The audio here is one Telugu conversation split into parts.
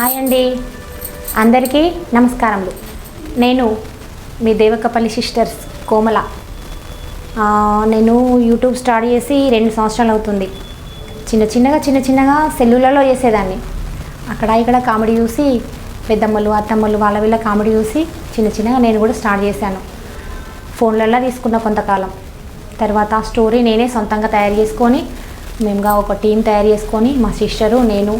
హాయ్ అండి, అందరికీ నమస్కారములు. నేను మీ దేవకపల్లి సిస్టర్స్ కోమల. నేను యూట్యూబ్ స్టార్ట్ చేసి 2 సంవత్సరాలు అవుతుంది. చిన్న చిన్నగా సెల్లులలో చేసేదాన్ని. అక్కడ ఇక్కడ కామెడీ చూసి పెద్దమ్మలు అత్తమ్మలు వాళ్ళ వీళ్ళ కామెడీ చూసి చిన్నగా నేను కూడా స్టార్ట్ చేశాను. ఫోన్లలో తీసుకున్న కొంతకాలం తర్వాత ఆ స్టోరీ నేనే సొంతంగా తయారు చేసుకొని మేముగా ఒక టీం తయారు చేసుకొని మా సిస్టరు నేను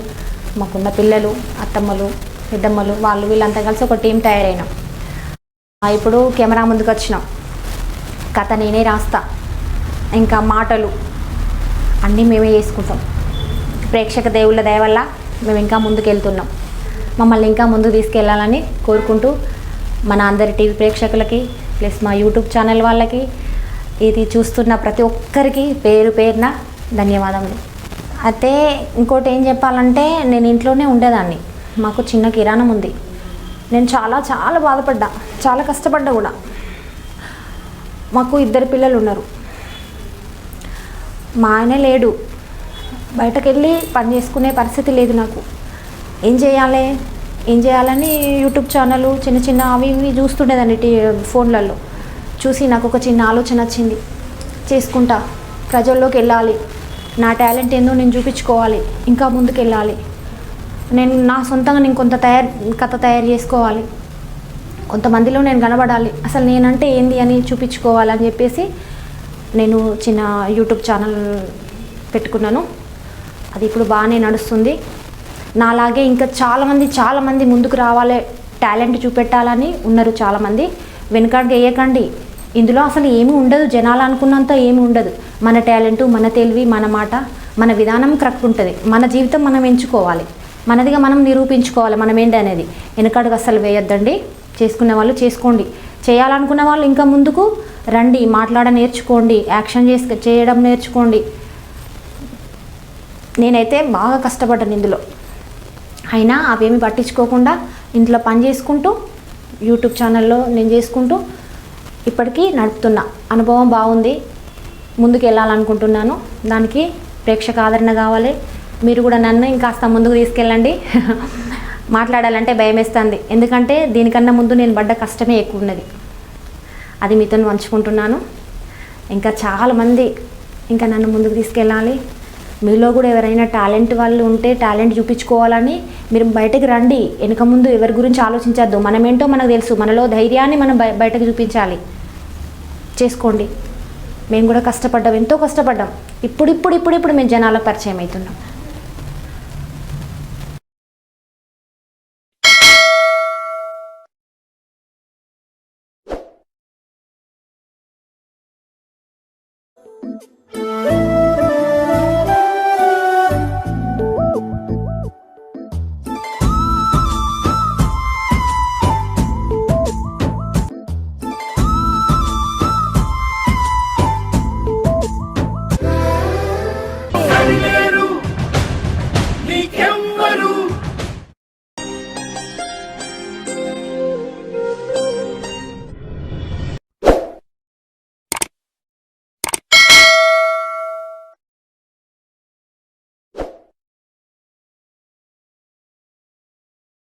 మాకున్న పిల్లలు అత్తమ్మలు పెద్దమ్మలు వాళ్ళు వీళ్ళంతా కలిసి ఒక టీం తయారైనాం. ఇప్పుడు కెమెరా ముందుకు వచ్చినాం. కథ నేనే రాస్తా, ఇంకా మాటలు అన్నీ మేమే చేసుకుంటాం. ప్రేక్షక దేవుళ్ళ దయ వల్ల మేము ఇంకా ముందుకు వెళ్తున్నాం. మమ్మల్ని ఇంకా ముందుకు తీసుకెళ్ళాలని కోరుకుంటూ మన అందరి టీవీ ప్రేక్షకులకి ప్లస్ మా యూట్యూబ్ ఛానల్ వాళ్ళకి ఇది చూస్తున్న ప్రతి ఒక్కరికి పేరు పేరున ధన్యవాదములు. అయితే ఇంకోటి ఏం చెప్పాలంటే నేను ఇంట్లోనే ఉండేదాన్ని. మాకు చిన్న కిరాణం ఉంది. నేను చాలా బాధపడ్డా, చాలా కష్టపడ్డా కూడా. మాకు 2 పిల్లలు ఉన్నారు. మా ఆయనే లేడు, బయటకు వెళ్ళి పని చేసుకునే పరిస్థితి లేదు నాకు. ఏం చేయాలని యూట్యూబ్ ఛానల్ చిన్న అవి ఇవి చూస్తుండేదాన్ని ఫోన్లలో. చూసి నాకు ఒక చిన్న ఆలోచన వచ్చింది. చేసుకుంటా ప్రజల్లోకి వెళ్ళాలి, నా టాలెంట్ ఏందో నేను చూపించుకోవాలి, ఇంకా ముందుకు వెళ్ళాలి, నేను నా సొంతంగా నేను కథ తయారు చేసుకోవాలి, కొంతమందిలో నేను కనబడాలి, అసలు నేనంటే ఏంది అని చూపించుకోవాలని చెప్పేసి నేను చిన్న యూట్యూబ్ ఛానల్ పెట్టుకున్నాను. అది ఇప్పుడు బాగానే నడుస్తుంది. నాలాగే ఇంకా చాలామంది ముందుకు రావాలి, టాలెంట్ చూపెట్టాలని ఉన్నారు చాలామంది. వెనుకడుగు వేయకండి. ఇందులో అసలు ఏమీ ఉండదు, జనాలు అనుకున్నంత ఏమీ ఉండదు. మన టాలెంటు, మన తెలివి, మన మాట, మన విధానం కరెక్ట్ ఉంటుంది. మన జీవితం మనం ఎంచుకోవాలి, మనదిగా మనం నిరూపించుకోవాలి మనం ఏంటి అనేది. వెనుకడుగు అసలు వేయొద్దండి. చేసుకునే వాళ్ళు చేసుకోండి, చేయాలనుకున్న వాళ్ళు ఇంకా ముందుకు రండి, నేర్చుకోండి, యాక్షన్ చేయడం నేర్చుకోండి. నేనైతే బాగా కష్టపడ్డాను ఇందులో. అయినా అవేమి పట్టించుకోకుండా ఇంట్లో పని చేసుకుంటూ యూట్యూబ్ ఛానల్లో నేను చేసుకుంటూ ఇప్పటికీ నడుపుతున్నా. అనుభవం బాగుంది, ముందుకు వెళ్ళాలనుకుంటున్నాను. దానికి ప్రేక్షక ఆదరణ కావాలి. మీరు కూడా నన్ను ఇంకాస్త ముందుకు తీసుకెళ్ళండి. మాట్లాడాలంటే భయం వేస్తుంది, ఎందుకంటే దీనికన్నా ముందు నేను పడ్డ కష్టమే ఎక్కువ ఉన్నది. అది మీతో పంచుకుంటున్నాను. ఇంకా చాలామంది ఇంకా నన్ను ముందుకు తీసుకెళ్ళాలి. మీలో కూడా ఎవరైనా టాలెంట్ వాళ్ళు ఉంటే టాలెంట్ చూపించుకోవాలని మీరు బయటకు రండి. వెనక ముందు ఎవరి గురించి ఆలోచించద్దు. మనమేంటో మనకు తెలుసు. మనలో ధైర్యాన్ని మనం బయటకు చూపించాలి. చేసుకోండి. మేము కూడా కష్టపడ్డాం, ఎంతో కష్టపడ్డాం. ఇప్పుడు మేము జనాలకు పరిచయం అవుతున్నాం.